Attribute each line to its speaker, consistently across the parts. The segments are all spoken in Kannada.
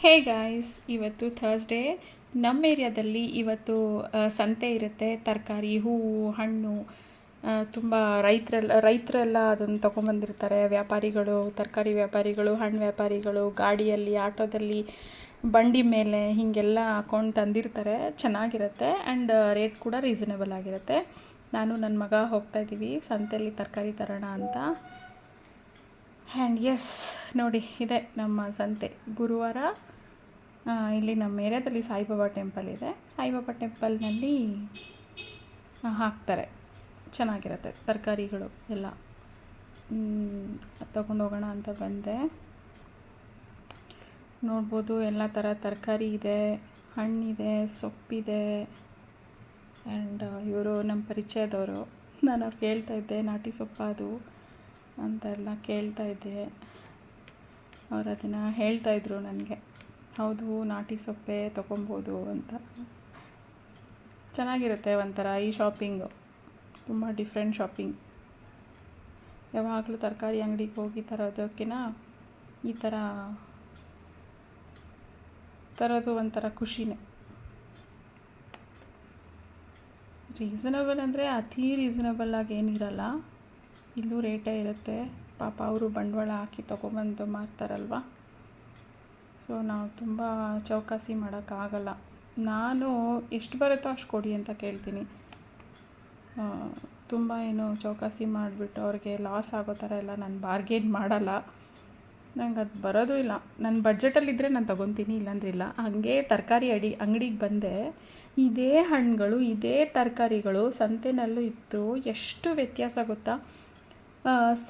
Speaker 1: ಹೇ ಗಾಯ್ಸ್, ಇವತ್ತು ಥರ್ಸ್ಡೇ. ನಮ್ಮ ಏರಿಯಾದಲ್ಲಿ ಇವತ್ತು ಸಂತೆ ಇರುತ್ತೆ. ತರಕಾರಿ, ಹೂವು, ಹಣ್ಣು, ತುಂಬ ರೈತರೆಲ್ಲ ಅದನ್ನು ತೊಗೊಂಬಂದಿರ್ತಾರೆ. ವ್ಯಾಪಾರಿಗಳು, ತರಕಾರಿ ವ್ಯಾಪಾರಿಗಳು, ಹಣ್ಣು ವ್ಯಾಪಾರಿಗಳು ಗಾಡಿಯಲ್ಲಿ, ಆಟೋದಲ್ಲಿ, ಬಂಡಿ ಮೇಲೆ ಹೀಗೆಲ್ಲ ಹಾಕೊಂಡು ತಂದಿರ್ತಾರೆ. ಚೆನ್ನಾಗಿರುತ್ತೆ ಆ್ಯಂಡ್ ರೇಟ್ ಕೂಡ ರೀಸನೇಬಲ್ ಆಗಿರುತ್ತೆ. ನಾನು ನನ್ನ ಮಗ ಹೋಗ್ತಾಯಿದ್ದೀವಿ ಸಂತೆಯಲ್ಲಿ ತರಕಾರಿ ತರೋಣ ಅಂತ. ಆ್ಯಂಡ್ ಎಸ್, ನೋಡಿ ಇದೆ ನಮ್ಮ ಸಂತೆ. ಗುರುವಾರ ಇಲ್ಲಿ ನಮ್ಮ ಏರಿಯಾದಲ್ಲಿ ಸಾಯಿಬಾಬಾ ಟೆಂಪಲ್ ಇದೆ. ಸಾಯಿಬಾಬಾ ಟೆಂಪಲ್ನಲ್ಲಿ ಹಾಕ್ತಾರೆ. ಚೆನ್ನಾಗಿರುತ್ತೆ ತರಕಾರಿಗಳು ಎಲ್ಲ. ತಗೊಂಡು ಹೋಗೋಣ ಅಂತ ಬಂದೆ. ನೋಡ್ಬೋದು ಎಲ್ಲ ಥರ ತರಕಾರಿ ಇದೆ, ಹಣ್ಣಿದೆ, ಸೊಪ್ಪಿದೆ. ಆ್ಯಂಡ್ ಇವರು ನಮ್ಮ ಪರಿಚಯದವರು. ನಾನು ಅವ್ರು ಕೇಳ್ತಾಯಿದ್ದೆ ನಾಟಿ ಸೊಪ್ಪದು ಅಂತೆಲ್ಲ ಕೇಳ್ತಾಯಿದ್ದೆ. ಅವ್ರು ಅದನ್ನು ಹೇಳ್ತಾಯಿದ್ರು ನನಗೆ. ಹೌದು, ನಾಟಿ ಸೊಪ್ಪೆ ತೊಗೊಬೋದು ಅಂತ. ಚೆನ್ನಾಗಿರುತ್ತೆ ಒಂಥರ ಈ ಶಾಪಿಂಗು. ತುಂಬ ಡಿಫ್ರೆಂಟ್ ಶಾಪಿಂಗ್. ಯಾವಾಗಲೂ ತರಕಾರಿ ಅಂಗಡಿಗೆ ಹೋಗಿ ತರೋದಕ್ಕಿಂತ ಈ ಥರ ತರೋದು ಒಂಥರ ಖುಷಿನೇ. ರೀಸನಬಲ್ ಅಂದರೆ ಅತಿ ರೀಸನಬಲ್ ಆಗಿ ಏನಿರಲ್ಲ. ಇಲ್ಲೂ ರೇಟೇ ಇರುತ್ತೆ. ಪಾಪ ಅವರು ಬಂಡವಾಳ ಹಾಕಿ ತೊಗೊಬಂದು ಮಾರ್ತಾರಲ್ವ. ಸೊ ನಾವು ತುಂಬ ಚೌಕಾಸಿ ಮಾಡೋಕ್ಕಾಗಲ್ಲ. ನಾನು ಎಷ್ಟು ಬರುತ್ತೋ ಅಷ್ಟು ಕೊಡಿ ಅಂತ ಕೇಳ್ತೀನಿ. ತುಂಬ ಏನು ಚೌಕಾಸಿ ಮಾಡಿಬಿಟ್ಟು ಅವ್ರಿಗೆ ಲಾಸ್ ಆಗೋ ಥರ ಎಲ್ಲ ನಾನು ಬಾರ್ಗೇನ್ ಮಾಡಲ್ಲ. ನಂಗೆ ಅದು ಬರೋದು ಇಲ್ಲ. ನನ್ನ ಬಡ್ಜೆಟಲ್ಲಿದ್ದರೆ ನಾನು ತೊಗೊತೀನಿ, ಇಲ್ಲಾಂದ್ರೆ ಇಲ್ಲ. ಹಾಗೆ ತರಕಾರಿ ಅಂಗಡಿಗೆ ಬಂದೆ. ಇದೇ ಹಣ್ಣುಗಳು, ಇದೇ ತರಕಾರಿಗಳು ಸಂತೆನಲ್ಲೂ ಇತ್ತು. ಎಷ್ಟು ವ್ಯತ್ಯಾಸ ಗೊತ್ತಾ?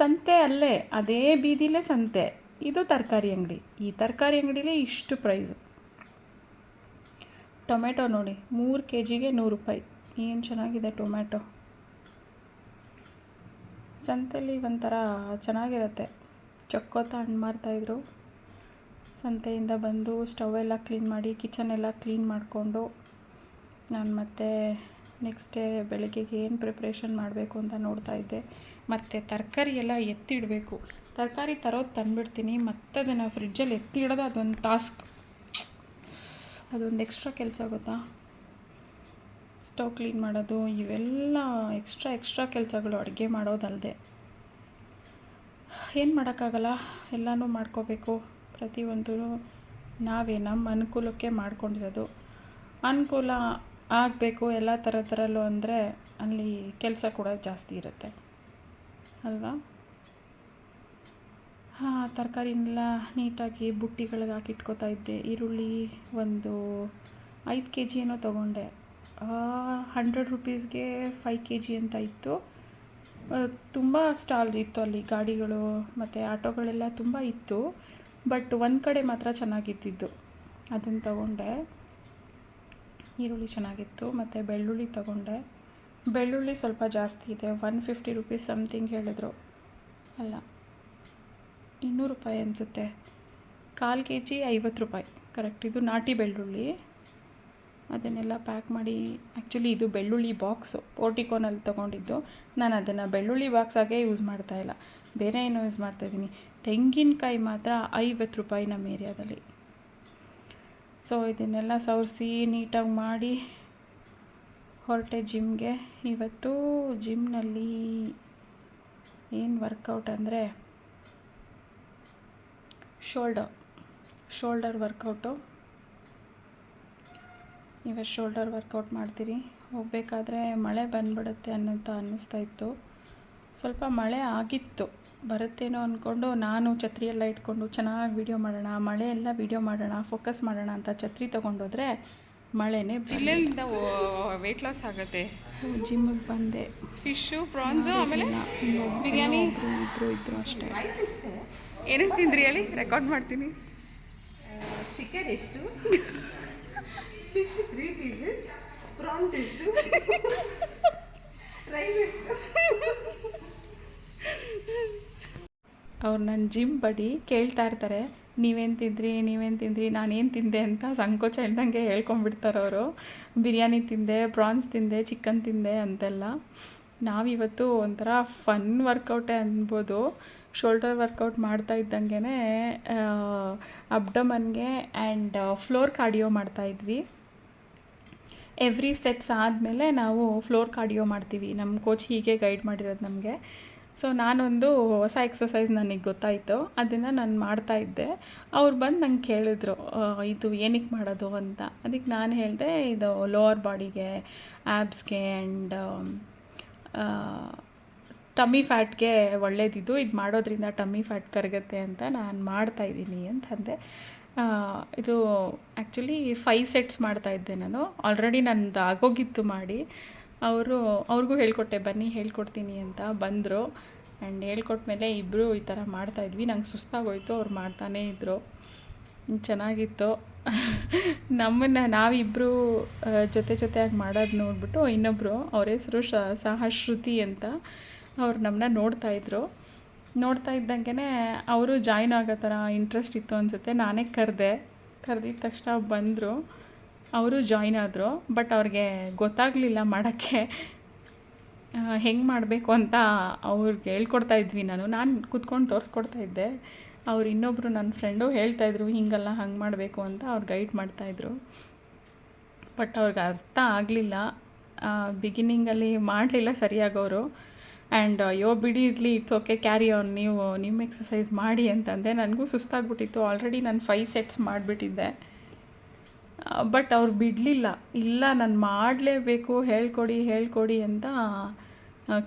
Speaker 1: ಸಂತೆ ಅಲ್ಲೇ, ಅದೇ ಬೀದಿಲೇ ಸಂತೆ. ಇದು ತರಕಾರಿ ಅಂಗಡಿ. ಈ ತರಕಾರಿ ಅಂಗಡಿಲೇ ಇಷ್ಟು ಪ್ರೈಸು. ಟೊಮೆಟೊ ನೋಡಿ, 3 kgಗೆ 100 ರೂಪಾಯಿ. ಏನು ಚೆನ್ನಾಗಿದೆ ಟೊಮೆಟೊ. ಸಂತೆಯಲ್ಲಿ ಒಂಥರ ಚೆನ್ನಾಗಿರುತ್ತೆ. ಚಕ್ಕೋತ ಹಣ್ಣು ಮಾರ್ತಾಯಿದ್ರು. ಸಂತೆಯಿಂದ ಬಂದು ಸ್ಟವ್ ಎಲ್ಲ ಕ್ಲೀನ್ ಮಾಡಿ, ಕಿಚನ್ ಎಲ್ಲ ಕ್ಲೀನ್ ಮಾಡಿಕೊಂಡು ನಾನು ಮತ್ತೆ ನೆಕ್ಸ್ಟ್ ಡೇ ಬೆಳಗ್ಗೆಗೆ ಏನು ಪ್ರಿಪ್ರೇಷನ್ ಮಾಡಬೇಕು ಅಂತ ನೋಡ್ತಾಯಿದ್ದೆ. ಮತ್ತು ತರಕಾರಿ ಎಲ್ಲ ಎತ್ತಿಡಬೇಕು. ತರಕಾರಿ ತರೋದು ತಂದುಬಿಡ್ತೀನಿ, ಮತ್ತು ಅದನ್ನು ಫ್ರಿಡ್ಜಲ್ಲಿ ಎತ್ತಿಡೋದು ಅದೊಂದು ಟಾಸ್ಕ್. ಅದೊಂದು ಎಕ್ಸ್ಟ್ರಾ ಕೆಲಸ ಗೊತ್ತಾ? ಸ್ಟವ್ ಕ್ಲೀನ್ ಮಾಡೋದು ಇವೆಲ್ಲ ಎಕ್ಸ್ಟ್ರಾ ಕೆಲಸಗಳು. ಅಡುಗೆ ಮಾಡೋದಲ್ಲದೆ ಏನು ಮಾಡೋಕ್ಕಾಗಲ್ಲ, ಎಲ್ಲನೂ ಮಾಡ್ಕೋಬೇಕು. ಪ್ರತಿಯೊಂದು ನಾವೇ ನಮ್ಮ ಅನುಕೂಲಕ್ಕೆ ಮಾಡ್ಕೊಂಡಿರೋದು. ಅನುಕೂಲ ಆಗಬೇಕು ಎಲ್ಲ ಥರಲ್ಲೂ ಅಂದರೆ ಅಲ್ಲಿ ಕೆಲಸ ಕೂಡ ಜಾಸ್ತಿ ಇರುತ್ತೆ ಅಲ್ವಾ? ತರಕಾರಿನೆಲ್ಲ ನೀಟಾಗಿ ಬುಟ್ಟಿಗಳಿಗೆ ಹಾಕಿಟ್ಕೋತಾ ಇದ್ದೆ. ಈರುಳ್ಳಿ ಒಂದು 5 kg ಏನೋ ತೊಗೊಂಡೆ. 100 ರೂಪೀಸ್ಗೆ 5 kg ಅಂತ ಇತ್ತು. ತುಂಬ ಸ್ಟಾಲ್ ಇತ್ತು ಅಲ್ಲಿ, ಗಾಡಿಗಳು ಮತ್ತು ಆಟೋಗಳೆಲ್ಲ ತುಂಬ ಇತ್ತು. ಬಟ್ ಒಂದು ಕಡೆ ಮಾತ್ರ ಚೆನ್ನಾಗಿತ್ತಿದ್ದು, ಅದನ್ನು ತಗೊಂಡೆ. ಈರುಳ್ಳಿ ಚೆನ್ನಾಗಿತ್ತು. ಮತ್ತು ಬೆಳ್ಳುಳ್ಳಿ ತಗೊಂಡೆ. ಬೆಳ್ಳುಳ್ಳಿ ಸ್ವಲ್ಪ ಜಾಸ್ತಿ ಇದೆ, 150 ರೂಪೀಸ್ ಸಮಥಿಂಗ್ ಹೇಳಿದ್ರು. ಅಲ್ಲ, 200 ರೂಪಾಯಿ ಅನಿಸುತ್ತೆ. 1/4 kg 50 ರೂಪಾಯಿ ಕರೆಕ್ಟ್. ಇದು ನಾಟಿ ಬೆಳ್ಳುಳ್ಳಿ. ಅದನ್ನೆಲ್ಲ ಪ್ಯಾಕ್ ಮಾಡಿ, ಆ್ಯಕ್ಚುಲಿ ಇದು ಬೆಳ್ಳುಳ್ಳಿ ಬಾಕ್ಸು ಪೋರ್ಟಿಕೋನಲ್ಲಿ ತೊಗೊಂಡಿದ್ದು. ನಾನು ಅದನ್ನು ಬೆಳ್ಳುಳ್ಳಿ ಬಾಕ್ಸಾಗೆ ಯೂಸ್ ಮಾಡ್ತಾಯಿಲ್ಲ, ಬೇರೆ ಏನೋ ಯೂಸ್ ಮಾಡ್ತಾಯಿದ್ದೀನಿ. ತೆಂಗಿನಕಾಯಿ ಮಾತ್ರ 50 ರೂಪಾಯಿ ನಮ್ಮ ಏರಿಯಾದಲ್ಲಿ. ಸೊ ಇದನ್ನೆಲ್ಲ ಸವರಿಸಿ ನೀಟಾಗಿ ಮಾಡಿ ಹೊರಟೆ ಜಿಮ್ಗೆ. ಇವತ್ತು ಜಿಮ್ನಲ್ಲಿ ಏನು ವರ್ಕೌಟ್ ಅಂದರೆ ಶೋಲ್ಡರ್ ವರ್ಕೌಟು. ಇವತ್ತು ಶೋಲ್ಡರ್ ವರ್ಕೌಟ್ ಮಾಡ್ತೀರಿ. ಹೋಗಬೇಕಾದ್ರೆ ಮಳೆ ಬಂದ್ಬಿಡುತ್ತೆ ಅನ್ನಿಸ್ತಾ ಇತ್ತು. ಸ್ವಲ್ಪ ಮಳೆ ಆಗಿತ್ತು, ಬರುತ್ತೇನೋ ಅಂದ್ಕೊಂಡು ನಾನು ಛತ್ರಿ ಎಲ್ಲ ಇಟ್ಕೊಂಡು ಚೆನ್ನಾಗಿ ವೀಡಿಯೋ ಮಾಡೋಣ, ಮಳೆ ಎಲ್ಲ ವೀಡಿಯೋ ಮಾಡೋಣ, ಫೋಕಸ್ ಮಾಡೋಣ ಅಂತ ಛತ್ರಿ ತೊಗೊಂಡೋದ್ರೆ ಮಳೆನೇ
Speaker 2: ಇಲ್ಲಿಂದ ವೆಯ್ಟ್ ಲಾಸ್ ಆಗುತ್ತೆ.
Speaker 1: ಸೊ ಜಿಮ್ಮಿಗೆ ಬಂದೆ.
Speaker 2: ಫಿಶ್ಶು, ಪ್ರಾನ್ಸು, ಆಮೇಲೆ ಬಿರಿಯಾನಿ
Speaker 1: ಇದ್ರು ಅಷ್ಟೇ.
Speaker 2: ಏನೇನು ತಿಂದ್ರಿ ಹೇಳಿ, ರೆಕಾರ್ಡ್ ಮಾಡ್ತೀನಿ.
Speaker 3: ಚಿಕನ್ ಎಷ್ಟು, ಫಿಶ್ 3 pieces, ಪ್ರಾನ್ಸ್ ಎಷ್ಟು, ರೈಸ್ ಎಷ್ಟು.
Speaker 1: ಅವ್ರು ನನ್ನ ಜಿಮ್ ಬಡಿ ಕೇಳ್ತಾ ಇರ್ತಾರೆ, ನೀವೇನು ತಿಂದ್ರಿ, ನಾನೇನು ತಿಂದೆ ಅಂತ ಸಂಕೋಚ ಇಲ್ದಂಗೆ ಹೇಳ್ಕೊಂಬಿಡ್ತಾರೆ ಅವರು. ಬಿರಿಯಾನಿ ತಿಂದೆ, ಪ್ರಾನ್ಸ್ ತಿಂದೆ, ಚಿಕನ್ ತಿಂದೆ ಅಂತೆಲ್ಲ. ನಾವಿವತ್ತು ಒಂಥರ ಫನ್ ವರ್ಕೌಟೇ ಅನ್ಬೋದು. ಶೋಲ್ಡರ್ ವರ್ಕೌಟ್ ಮಾಡ್ತಾ ಇದ್ದಂಗೆ ಅಬ್ಡಮನ್ಗೆ ಆ್ಯಂಡ್ ಫ್ಲೋರ್ ಕಾರ್ಡಿಯೋ ಮಾಡ್ತಾಯಿದ್ವಿ. ಎವ್ರಿ ಸೆಟ್ಸ್ ಆದಮೇಲೆ ನಾವು ಫ್ಲೋರ್ ಕಾರ್ಡಿಯೋ ಮಾಡ್ತೀವಿ. ನಮ್ಮ ಕೋಚ್ ಹೀಗೆ ಗೈಡ್ ಮಾಡಿರೋದು ನಮಗೆ. ಸೊ ನಾನೊಂದು ಹೊಸ ಎಕ್ಸಸೈಸ್ ನನಗೆ ಗೊತ್ತಾಯಿತು, ಅದನ್ನು ನಾನು ಮಾಡ್ತಾಯಿದ್ದೆ. ಅವ್ರು ಬಂದು ನಂಗೆ ಕೇಳಿದ್ರು ಇದು ಏನಕ್ಕೆ ಮಾಡೋದು ಅಂತ. ಅದಕ್ಕೆ ನಾನು ಹೇಳಿದೆ ಇದು ಲೋವರ್ ಬಾಡಿಗೆ, ಆ್ಯಬ್ಸ್ಗೆ ಆ್ಯಂಡ್ ಟಮ್ಮಿ ಫ್ಯಾಟ್ಗೆ ಒಳ್ಳೇದಿದು, ಇದು ಮಾಡೋದ್ರಿಂದ ಟಮ್ಮಿ ಫ್ಯಾಟ್ ಕರಗುತ್ತೆ ಅಂತ ನಾನು ಮಾಡ್ತಾಯಿದ್ದೀನಿ ಅಂತಂದೆ. ಇದು ಆ್ಯಕ್ಚುಲಿ 5 ಸೆಟ್ಸ್ ಮಾಡ್ತಾಯಿದ್ದೆ ನಾನು. ಆಲ್ರೆಡಿ ನನ್ನದು ಆಗೋಗಿತ್ತು ಮಾಡಿ. ಅವ್ರಿಗೂ ಹೇಳ್ಕೊಟ್ಟೆ, ಬನ್ನಿ ಹೇಳ್ಕೊಡ್ತೀನಿ ಅಂತ ಬಂದರು. ಆ್ಯಂಡ್ ಹೇಳ್ಕೊಟ್ಮೇಲೆ ಇಬ್ಬರು ಈ ಥರ ಮಾಡ್ತಾಯಿದ್ವಿ. ನಂಗೆ ಸುಸ್ತಾಗೋಯ್ತು, ಅವ್ರು ಮಾಡ್ತಾನೇ ಇದ್ದರು. ಚೆನ್ನಾಗಿತ್ತು. ನಾವಿಬ್ಬರು ಜೊತೆಯಾಗಿ ಮಾಡೋದು ನೋಡಿಬಿಟ್ಟು ಇನ್ನೊಬ್ಬರು, ಅವ್ರ ಹೆಸರು ಶ್ರುತಿ ಅಂತ, ಅವ್ರು ನಮ್ಮನ್ನ ನೋಡ್ತಾ ಇದ್ದಂಗೆ ಅವರು ಜಾಯ್ನ್ ಆಗೋ ಥರ ಇಂಟ್ರೆಸ್ಟ್ ಇತ್ತು ಅನಿಸುತ್ತೆ. ನಾನೇ ಕರೆದಿದ್ದ ತಕ್ಷಣ ಬಂದರು. ಅವರು ಜಾಯ್ನ್ ಆದರು. ಬಟ್ ಅವ್ರಿಗೆ ಗೊತ್ತಾಗಲಿಲ್ಲ ಮಾಡೋಕ್ಕೆ ಹೆಂಗೆ ಮಾಡಬೇಕು ಅಂತ. ಅವ್ರಿಗೆ ಹೇಳ್ಕೊಡ್ತಾ ಇದ್ವಿ. ನಾನು ಕೂತ್ಕೊಂಡು ತೋರಿಸ್ಕೊಡ್ತಾಯಿದ್ದೆ. ಅವ್ರು ಇನ್ನೊಬ್ಬರು ನನ್ನ ಫ್ರೆಂಡು ಹೇಳ್ತಾಯಿದ್ರು ಹಿಂಗಲ್ಲ ಹಂಗೆ ಮಾಡಬೇಕು ಅಂತ. ಅವ್ರು ಗೈಡ್ ಮಾಡ್ತಾಯಿದ್ರು. ಬಟ್ ಅವ್ರಿಗೆ ಅರ್ಥ ಆಗಲಿಲ್ಲ. ಬಿಗಿನಿಂಗಲ್ಲಿ ಮಾಡಲಿಲ್ಲ ಸರಿಯಾಗವರು. ಆ್ಯಂಡ್ ಅಯ್ಯೋ ಬಿಡಿ ಇರಲಿ, ಇಟ್ಸ್ ಓಕೆ, ಕ್ಯಾರಿ ಆನ್, ನೀವು ನಿಮ್ಮ ಎಕ್ಸಸೈಸ್ ಮಾಡಿ ಅಂತಂದೆ. ನನಗೂ ಸುಸ್ತಾಗ್ಬಿಟ್ಟಿತ್ತು. ಆಲ್ರೆಡಿ ನಾನು 5 ಸೆಟ್ಸ್ ಮಾಡಿಬಿಟ್ಟಿದ್ದೆ. ಬಟ್ ಅವ್ರು ಬಿಡಲಿಲ್ಲ. ಇಲ್ಲ ನಾನು ಮಾಡಲೇಬೇಕು, ಹೇಳ್ಕೊಡಿ ಅಂತ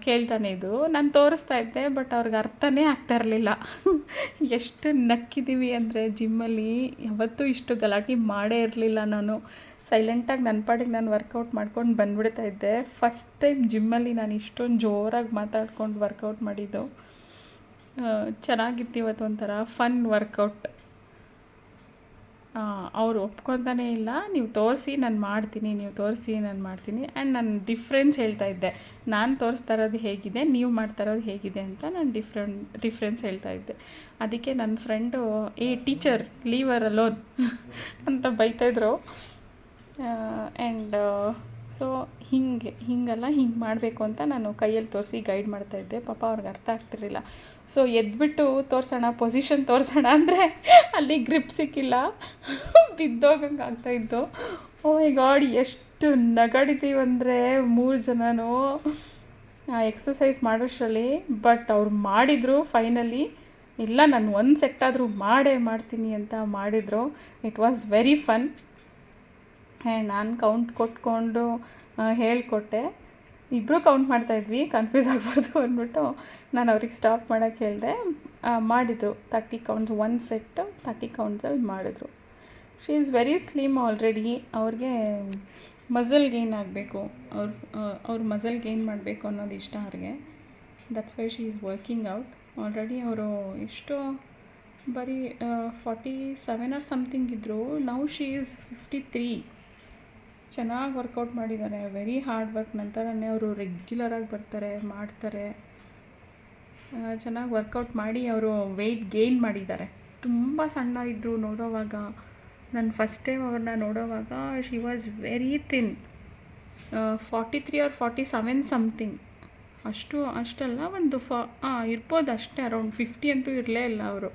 Speaker 1: ಕೇಳ್ತಾನೆ ಇದ್ದರು. ನಾನು ತೋರಿಸ್ತಾ ಇದ್ದೆ. ಬಟ್ ಅವ್ರಿಗೆ ಅರ್ಥನೇ ಆಗ್ತಾ ಇರಲಿಲ್ಲ. ಎಷ್ಟು ನಕ್ಕಿದ್ದೀವಿ ಅಂದರೆ ಜಿಮ್ಮಲ್ಲಿ ಯಾವತ್ತೂ ಇಷ್ಟು ಗಲಾಟೆ ಮಾಡೇ ಇರಲಿಲ್ಲ ನಾನು. ಸೈಲೆಂಟಾಗಿ ನನ್ನ ಪಾಡಿಗೆ ನಾನು ವರ್ಕೌಟ್ ಮಾಡ್ಕೊಂಡು ಬಂದುಬಿಡ್ತಾ ಇದ್ದೆ. ಫಸ್ಟ್ ಟೈಮ್ ಜಿಮ್ಮಲ್ಲಿ ನಾನು ಇಷ್ಟೊಂದು ಜೋರಾಗಿ ಮಾತಾಡ್ಕೊಂಡು ವರ್ಕೌಟ್ ಮಾಡಿದ್ದು. ಚೆನ್ನಾಗಿತ್ತು. ಇವತ್ತು ಒಂಥರ ಫನ್ ವರ್ಕೌಟ್. ಅವ್ರು ಒಪ್ಕೊತಾನೇ ಇಲ್ಲ. ನೀವು ತೋರಿಸಿ ನಾನು ಮಾಡ್ತೀನಿ ಆ್ಯಂಡ್ ನಾನು ಡಿಫ್ರೆನ್ಸ್ ಹೇಳ್ತಾ ಇದ್ದೆ. ನಾನು ತೋರಿಸ್ತಾ ಇರೋದು ಹೇಗಿದೆ, ನೀವು ಮಾಡ್ತಾ ಇರೋದು ಹೇಗಿದೆ ಅಂತ ನಾನು ಡಿಫ್ರೆನ್ಸ್ ಹೇಳ್ತಾ ಇದ್ದೆ. ಅದಕ್ಕೆ ನನ್ನ ಫ್ರೆಂಡು ಟೀಚರ್ ಲೀವರ್ ಅಲೋನ್ ಅಂತ ಬೈತಾಯಿದ್ರು. ಆ್ಯಂಡ್ ಸೊ ಹಿಂಗೆ ಮಾಡಬೇಕು ಅಂತ ನಾನು ಕೈಯಲ್ಲಿ ತೋರಿಸಿ ಗೈಡ್ ಮಾಡ್ತಾಯಿದ್ದೆ. ಪಾಪ ಅವ್ರಿಗೆ ಅರ್ಥ ಆಗ್ತಿರಲಿಲ್ಲ. ಸೊ ಎದ್ಬಿಟ್ಟು ಪೊಸಿಷನ್ ತೋರಿಸೋಣ ಅಂದರೆ ಅಲ್ಲಿ ಗ್ರಿಪ್ ಸಿಕ್ಕಿಲ್ಲ, ಬಿದ್ದೋಗಂಗೆ ಆಗ್ತಾಯಿದ್ದು. ಓ ಮೈ ಗಾಡ್, ಎಷ್ಟು ನಗಾಡಿದ್ದೀವಂದರೆ 3 ಜನನೂ ಆ ಎಕ್ಸಸೈಸ್ ಮಾಡೋಷ್ಟರಲ್ಲಿ. ಬಟ್ ಅವ್ರು ಮಾಡಿದರು ಫೈನಲಿ. ಇಲ್ಲ ನಾನು 1 ಸೆಟ್ ಆದರೂ ಮಾಡ್ತೀನಿ ಅಂತ ಮಾಡಿದರು. It was very fun. And ನಾನು ಕೌಂಟ್ ಕೊಟ್ಕೊಂಡು ಹೇಳಿಕೊಟ್ಟೆ. ಇಬ್ಬರು ಕೌಂಟ್ ಮಾಡ್ತಾಯಿದ್ವಿ, ಕನ್ಫ್ಯೂಸ್ ಆಗಬಾರ್ದು ಅಂದ್ಬಿಟ್ಟು ನಾನು ಅವ್ರಿಗೆ ಸ್ಟಾಪ್ ಮಾಡೋಕ್ಕೆ ಹೇಳಿದೆ. ಮಾಡಿದರು 30 ಕೌಂಟ್ಸ್, 1 ಸೆಟ್ 30 ಕೌಂಟ್ಸಲ್ಲಿ ಮಾಡಿದ್ರು. She is very slim already. ಅವ್ರಿಗೆ ಮಸಲ್ ಗೇನ್ ಆಗಬೇಕು, ಅವ್ರು ಮಸಲ್ ಗೇನ್ ಮಾಡಬೇಕು ಅನ್ನೋದು ಇಷ್ಟ ಅವ್ರಿಗೆ. That's why she is working out. Already ಅವರು ಎಷ್ಟೋ ಬರೀ 47 ಆರ್ ಸಮಥಿಂಗ್ ಇದ್ದರು. Now she is 53. ಚೆನ್ನಾಗಿ ವರ್ಕೌಟ್ ಮಾಡಿದ್ದಾರೆ. ವೆರಿ ಹಾರ್ಡ್ ವರ್ಕ್ ನಂತರನೇ ಅವರು ರೆಗ್ಯುಲರಾಗಿ ಮಾಡ್ತಾರೆ. ಚೆನ್ನಾಗಿ ವರ್ಕೌಟ್ ಮಾಡಿ ಅವರು ವೆಯ್ಟ್ ಗೇನ್ ಮಾಡಿದ್ದಾರೆ. ತುಂಬ ಸಣ್ಣ ಇದ್ದರು ನೋಡೋವಾಗ. ನಾನು ಫಸ್ಟ್ ಟೈಮ್ ಅವ್ರನ್ನ ನೋಡೋವಾಗ she was very thin. 43 or 47 something. ಅಷ್ಟಲ್ಲ, ಒಂದು ಇರ್ಬೋದು ಅಷ್ಟೇ. ಅರೌಂಡ್ 50 ಅಂತೂ ಇರಲೇ ಇಲ್ಲ ಅವರು.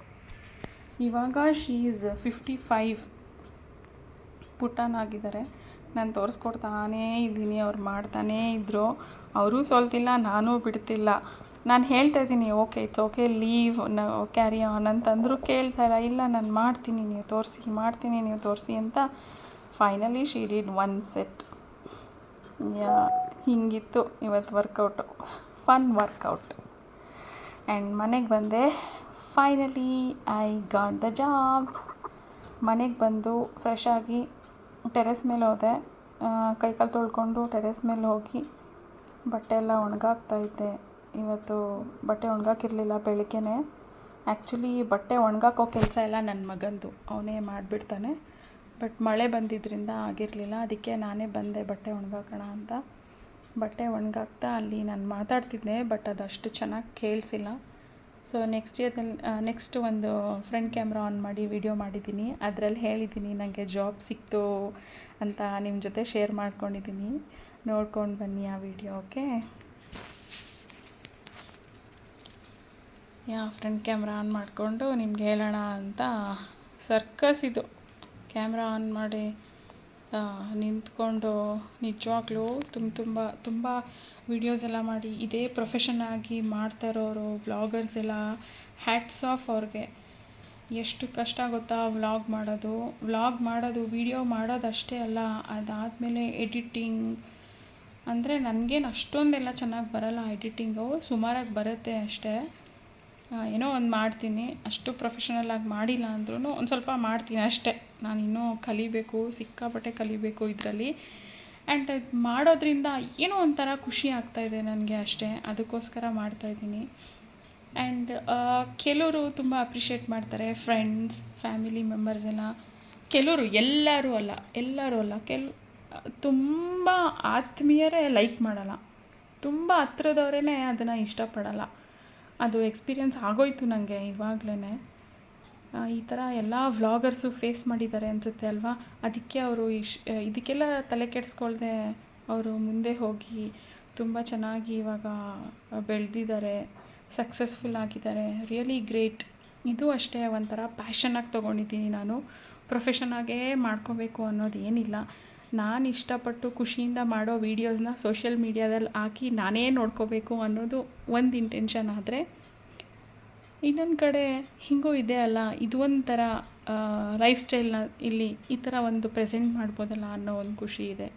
Speaker 1: ಇವಾಗ ಶಿ ಈಸ್ 55. ಪುಟ್ಟನಾಗಿದ್ದಾರೆ. ನಾನು ತೋರಿಸ್ಕೊಡ್ತಾನೇ ಇದ್ದೀನಿ. ಅವ್ರು ಮಾಡ್ತಾನೇ ಇದ್ದರು. ಅವರೂ ಸೋಲ್ತಿಲ್ಲ, ನಾನೂ ಬಿಡ್ತಿಲ್ಲ. ನಾನು ಹೇಳ್ತಾ ಇದ್ದೀನಿ okay, it's okay, leave, carry on ಅಂತಂದರೂ ಕೇಳ್ತಾಯಿಲ್ಲ. ಇಲ್ಲ ನಾನು ಮಾಡ್ತೀನಿ ನೀವು ತೋರಿಸಿ ಅಂತ. Finally she did 1 set. ಹಿಂಗಿತ್ತು ಇವತ್ತು ವರ್ಕೌಟು, ಫನ್ ವರ್ಕೌಟ್. ಆ್ಯಂಡ್ ಮನೆಗೆ ಬಂದೆ. Finally I got the job. ಮನೆಗೆ ಬಂದು ಫ್ರೆಶ್ ಆಗಿ ಟೆರೆಸ್ ಮೇಲೆ ಹೋದೆ. ಕೈಕಾಲು ತೊಳ್ಕೊಂಡು ಟೆರೆಸ್ ಮೇಲೆ ಹೋಗಿ ಬಟ್ಟೆ ಎಲ್ಲ ಒಣಗಾಕ್ತಾಯಿದ್ದೆ. ಇವತ್ತು ಬಟ್ಟೆ ಒಣಗಾಕಿರಲಿಲ್ಲ ಬೆಳಗ್ಗೆನೇ. ಆ್ಯಕ್ಚುಲಿ ಬಟ್ಟೆ ಒಣಗಾಕೋ ಕೆಲಸ ಎಲ್ಲ ನನ್ನ ಮಗಂದು, ಅವನೇ ಮಾಡಿಬಿಡ್ತಾನೆ. ಬಟ್ ಮಳೆ ಬಂದಿದ್ದರಿಂದ ಆಗಿರಲಿಲ್ಲ. ಅದಕ್ಕೆ ನಾನೇ ಬಂದೆ ಬಟ್ಟೆ ಒಣಗಾಕೋಣ ಅಂತ. ಬಟ್ಟೆ ಒಣಗಾಕ್ತಾ ಅಲ್ಲಿ ನಾನು ಮಾತಾಡ್ತಿದ್ದೆ. ಬಟ್ ಅದಷ್ಟು ಚೆನ್ನಾಗಿ ಕೇಳಿಸಿಲ್ಲ. ಸೊ ನೆಕ್ಸ್ಟ್ ಒಂದು ಫ್ರಂಟ್ ಕ್ಯಾಮ್ರಾ ಆನ್ ಮಾಡಿ ವಿಡಿಯೋ ಮಾಡಿದ್ದೀನಿ. ಅದರಲ್ಲಿ ಹೇಳಿದ್ದೀನಿ ನನಗೆ ಜಾಬ್ ಸಿಕ್ತು ಅಂತ ನಿಮ್ಮ ಜೊತೆ ಶೇರ್ ಮಾಡ್ಕೊಂಡಿದ್ದೀನಿ. ನೋಡ್ಕೊಂಡು ಬನ್ನಿ ಆ video. Okay, front camera on ಮಾಡಿಕೊಂಡು ನಿಮ್ಗೆ ಹೇಳೋಣ ಅಂತ ಸರ್ಕಸ್ ಇದು. ಕ್ಯಾಮ್ರಾ ಆನ್ ಮಾಡಿ ನಿಂತ್ಕೊಂಡು ನಿಜವಾಗ್ಲೂ ತುಂಬ ವೀಡಿಯೋಸ್ ಎಲ್ಲ ಮಾಡಿ ಇದೇ ಪ್ರೊಫೆಷನ್ ಆಗಿ ಮಾಡ್ತಾ ಇರೋರು ವ್ಲಾಗರ್ಸ್ ಎಲ್ಲ ಹ್ಯಾಟ್ಸ್ ಆಫ್ ಅವ್ರಿಗೆ. ಎಷ್ಟು ಕಷ್ಟ ಗೊತ್ತಾ ವ್ಲಾಗ್ ಮಾಡೋದು ವೀಡಿಯೋ ಮಾಡೋದಷ್ಟೇ ಅಲ್ಲ, ಅದಾದಮೇಲೆ ಎಡಿಟಿಂಗ್ ಅಂದರೆ ನನಗೇನು ಅಷ್ಟೊಂದೆಲ್ಲ ಚೆನ್ನಾಗಿ ಬರಲ್ಲ. ಎಡಿಟಿಂಗು ಸುಮಾರಾಗಿ ಬರುತ್ತೆ ಅಷ್ಟೇ, ಏನೋ ಒಂದು ಮಾಡ್ತೀನಿ. ಅಷ್ಟು ಪ್ರೊಫೆಷನಲಾಗಿ ಮಾಡಿಲ್ಲ ಅಂದ್ರೂ ಒಂದು ಸ್ವಲ್ಪ ಮಾಡ್ತೀನಿ ಅಷ್ಟೇ. ನಾನು ಇನ್ನೂ ಕಲಿಬೇಕು, ಸಿಕ್ಕಾಪಟ್ಟೆ ಕಲಿಬೇಕು ಇದರಲ್ಲಿ. ಆ್ಯಂಡ್ ಮಾಡೋದ್ರಿಂದ ಏನೋ ಒಂಥರ ಖುಷಿ ಆಗ್ತಾಯಿದೆ ನನಗೆ ಅಷ್ಟೇ, ಅದಕ್ಕೋಸ್ಕರ ಮಾಡ್ತಾಯಿದ್ದೀನಿ. ಆ್ಯಂಡ್ ಕೆಲವರು ತುಂಬ ಅಪ್ರಿಷಿಯೇಟ್ ಮಾಡ್ತಾರೆ, ಫ್ರೆಂಡ್ಸ್, ಫ್ಯಾಮಿಲಿ ಮೆಂಬರ್ಸ್ ಎಲ್ಲ. ಕೆಲವರು, ಎಲ್ಲರೂ ಅಲ್ಲ, ತುಂಬ ಆತ್ಮೀಯರೇ ಲೈಕ್ ಮಾಡಲ್ಲ, ತುಂಬ ಹತ್ರದವರೇ ಅದನ್ನು ಇಷ್ಟಪಡಲ್ಲ. ಅದು ಎಕ್ಸ್ಪೀರಿಯೆನ್ಸ್ ಆಗೋಯ್ತು ನನಗೆ ಇವಾಗಲೇ. ಈ ಥರ ಎಲ್ಲ ವ್ಲಾಗರ್ಸು ಫೇಸ್ ಮಾಡಿದ್ದಾರೆ ಅನಿಸುತ್ತೆ ಅಲ್ವಾ. ಅದಕ್ಕೆ ಅವರು ಇದಕ್ಕೆಲ್ಲ ತಲೆ ಕೆಡಿಸ್ಕೊಳ್ದೆ ಅವರು ಮುಂದೆ ಹೋಗಿ ತುಂಬ ಚೆನ್ನಾಗಿ ಇವಾಗ ಬೆಳೆದಿದ್ದಾರೆ, ಸಕ್ಸಸ್ಫುಲ್ ಆಗಿದ್ದಾರೆ. Really great. ಇದು ಅಷ್ಟೇ ಒಂಥರ ಪ್ಯಾಷನಾಗಿ ತೊಗೊಂಡಿದ್ದೀನಿ ನಾನು. ಪ್ರೊಫೆಷನಾಗೇ ಮಾಡ್ಕೋಬೇಕು ಅನ್ನೋದು ಏನಿಲ್ಲ. ನಾನು ಇಷ್ಟಪಟ್ಟು ಖುಷಿಯಿಂದ ಮಾಡೋ ವೀಡಿಯೋಸ್ನ ಸೋಷಿಯಲ್ ಮೀಡ್ಯಾದಲ್ಲಿ ಹಾಕಿ ನಾನೇ ನೋಡ್ಕೋಬೇಕು ಅನ್ನೋದು ಒಂದು ಇಂಟೆನ್ಷನ್. ಆದರೆ ಇನ್ನೊಂದು ಕಡೆ ಹೀಗೂ ಇದೆ ಅಲ್ಲ, ಇದು ಒಂಥರ ಲೈಫ್ ಸ್ಟೈಲ್ನ ಇಲ್ಲಿ ಈ ಥರ ಒಂದು ಪ್ರೆಸೆಂಟ್ ಮಾಡ್ಬೋದಲ್ಲ ಅನ್ನೋ ಒಂದು ಖುಷಿ ಇದೆ.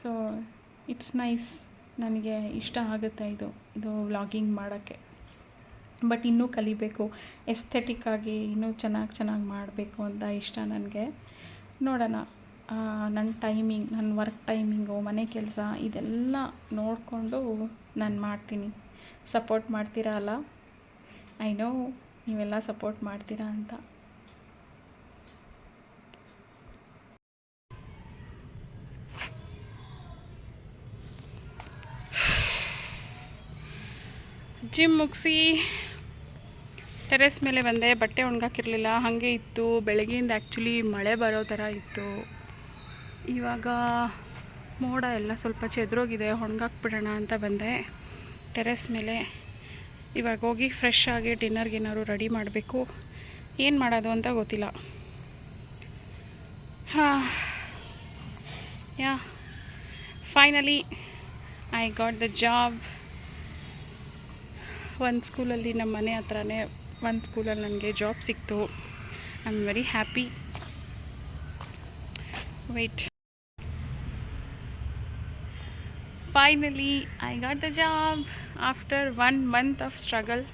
Speaker 1: So it's nice. ನನಗೆ ಇಷ್ಟ ಆಗುತ್ತೆ ಇದು ವ್ಲಾಗಿಂಗ್ ಮಾಡೋಕ್ಕೆ. ಬಟ್ ಇನ್ನೂ ಕಲಿಬೇಕು, ಎಸ್ಥೆಟಿಕ್ಕಾಗಿ ಇನ್ನೂ ಚೆನ್ನಾಗಿ ಮಾಡಬೇಕು ಅಂತ ಇಷ್ಟ ನನಗೆ. ನೋಡೋಣ, ನನ್ನ ಟೈಮಿಂಗ್, ನನ್ನ ವರ್ಕ್ ಟೈಮಿಂಗು, ಮನೆ ಕೆಲಸ ಇದೆಲ್ಲ ನೋಡಿಕೊಂಡು ನಾನು ಮಾಡ್ತೀನಿ. ಸಪೋರ್ಟ್ ಮಾಡ್ತೀರಾ ಅಲ್ಲ? ಐ ನೋ ನೀವೆಲ್ಲ ಸಪೋರ್ಟ್ ಮಾಡ್ತೀರಾ ಅಂತ.
Speaker 2: ಜಿಮ್ ಮುಗಿಸಿ ಟೆರೆಸ್ ಮೇಲೆ ಬಂದೆ. ಬಟ್ಟೆ ಒಣಗಾಕಿರಲಿಲ್ಲ, ಹಾಗೆ ಇತ್ತು. ಬೆಳಗ್ಗೆಯಿಂದ ಆ್ಯಕ್ಚುಲಿ ಮಳೆ ಬರೋ ಥರ ಇತ್ತು. ಇವಾಗ ಮೋಡ ಎಲ್ಲ ಸ್ವಲ್ಪ ಚೆದ್ರೋಗಿದೆ, ಒಣಗಾಕ್ಬಿಡೋಣ ಅಂತ ಬಂದೆ ಟೆರೆಸ್ ಮೇಲೆ. ಇವಾಗ ಹೋಗಿ ಫ್ರೆಶ್ ಆಗಿ ಡಿನ್ನರ್ಗೇನಾದ್ರು ರೆಡಿ ಮಾಡಬೇಕು. ಏನು ಮಾಡೋದು ಅಂತ ಗೊತ್ತಿಲ್ಲ. Finally I got the job. ಒಂದು ಸ್ಕೂಲಲ್ಲಿ, ನಮ್ಮ ಮನೆ ಹತ್ರನೇ ಒಂದು ಸ್ಕೂಲಲ್ಲಿ ನನಗೆ ಜಾಬ್ ಸಿಕ್ತು. I am very happy. Wait, finally I got the job after 1 month of struggle.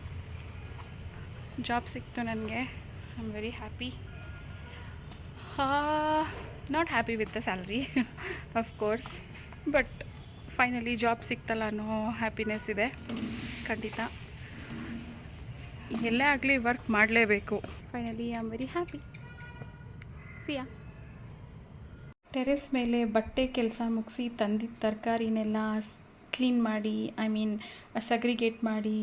Speaker 2: Job ಸಿಕ್ತು ನನಗೆ. I am very happy. Not happy with the salary of course, but finally job ಸಿಕ್ತಲ್ಲ ಅನ್ನೋ ಹ್ಯಾಪಿನೆಸ್ ಇದೆ ಖಂಡಿತ. ಎಲ್ಲೇ ಆಗಲಿ ವರ್ಕ್ ಮಾಡಲೇಬೇಕು. Finally I am very happy. Siya.
Speaker 1: Terrace ಮೇಲೆ ಬಟ್ಟೆ ಕೆಲಸ ಮುಗಿಸಿ ತಂದಿದ್ದ ತರಕಾರಿನೆಲ್ಲ ಕ್ಲೀನ್ ಮಾಡಿ, ಸಗ್ರಿಗೇಟ್ ಮಾಡಿ,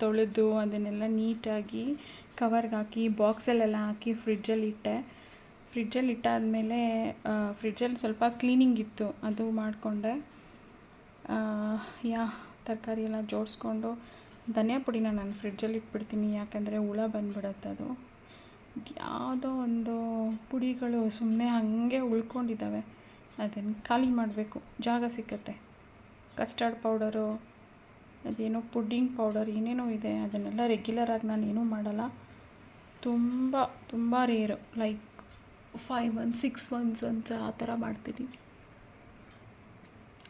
Speaker 1: ತೊಳೆದು ಅದನ್ನೆಲ್ಲ ನೀಟಾಗಿ ಕವರ್ಗೆ ಹಾಕಿ ಬಾಕ್ಸಲ್ಲೆಲ್ಲ ಹಾಕಿ ಫ್ರಿಡ್ಜಲ್ಲಿ ಇಟ್ಟಾದಮೇಲೆ ಫ್ರಿಡ್ಜಲ್ಲಿ ಸ್ವಲ್ಪ ಕ್ಲೀನಿಂಗ್ ಇತ್ತು, ಅದು ಮಾಡಿಕೊಂಡೆ. ತರಕಾರಿ ಎಲ್ಲ ಜೋಡಿಸ್ಕೊಂಡು, ಧನಿಯಾ ಪುಡಿನ ನಾನು ಫ್ರಿಡ್ಜಲ್ಲಿ ಇಟ್ಬಿಡ್ತೀನಿ, ಯಾಕಂದರೆ ಹುಳ ಬಂದುಬಿಡುತ್ತೆ. ಅದು ಯಾವುದೋ ಒಂದು ಪುಡಿಗಳು ಸುಮ್ಮನೆ ಹಾಗೆ ಉಳ್ಕೊಂಡಿದ್ದಾವೆ, ಅದನ್ನು ಖಾಲಿ ಮಾಡಬೇಕು, ಜಾಗ ಸಿಕ್ಕತ್ತೆ. ಕಸ್ಟರ್ಡ್ ಪೌಡರು, ಅದೇನೋ ಪುಡ್ಡಿಂಗ್ ಪೌಡರ್, ಏನೇನೋ ಇದೆ. ಅದನ್ನೆಲ್ಲ ರೆಗ್ಯುಲರಾಗಿ ನಾನು ಏನೂ ಮಾಡಲ್ಲ. ತುಂಬ ರೇರು, ಲೈಕ್ 5 months 6 months ಅಂತ ಆ ಥರ ಮಾಡ್ತೀನಿ.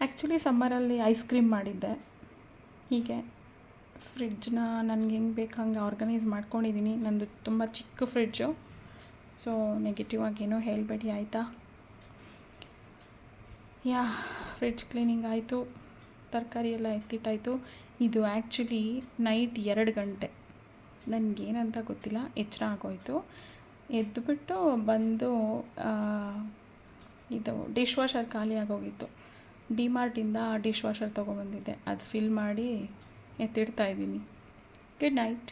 Speaker 1: ಆ್ಯಕ್ಚುಲಿ ಸಮ್ಮರಲ್ಲಿ ಐಸ್ ಕ್ರೀಮ್ ಮಾಡಿದ್ದೆ. ಹೀಗೆ ಫ್ರಿಡ್ಜ್ನ ನನಗೆ ಹೆಂಗೆ ಬೇಕು ಹಂಗೆ ಆರ್ಗನೈಸ್ ಮಾಡ್ಕೊಂಡಿದ್ದೀನಿ. ನಂದು ತುಂಬ ಚಿಕ್ಕ ಫ್ರಿಡ್ಜು, ಸೊ ನೆಗೆಟಿವ್ ಆಗೇನೋ ಹೇಳಬೇಡಿ ಆಯಿತಾ. ಫ್ರಿಡ್ಜ್ ಕ್ಲೀನಿಂಗ್ ಆಯಿತು, ತರಕಾರಿ ಎಲ್ಲ ಎತ್ತಿಟ್ಟಾಯಿತು. ಇದು ಆ್ಯಕ್ಚುಲಿ ನೈಟ್ 2 ಗಂಟೆ, ನನಗೇನಂತ ಗೊತ್ತಿಲ್ಲ, ಎಚ್ಚರ ಆಗೋಯಿತು. ಎದ್ದುಬಿಟ್ಟು ಬಂದು ಇದು ಡಿಶ್ ವಾಷರ್ ಖಾಲಿ ಆಗೋಗಿತ್ತು. ಡಿಮಾರ್ಟಿಂದ ಡಿಶ್ ವಾಷರ್ ತೊಗೊಬಂದಿದ್ದೆ, ಅದು ಫಿಲ್ ಮಾಡಿ ಎತ್ತಿಡ್ತಾಯಿದ್ದೀನಿ. Good night.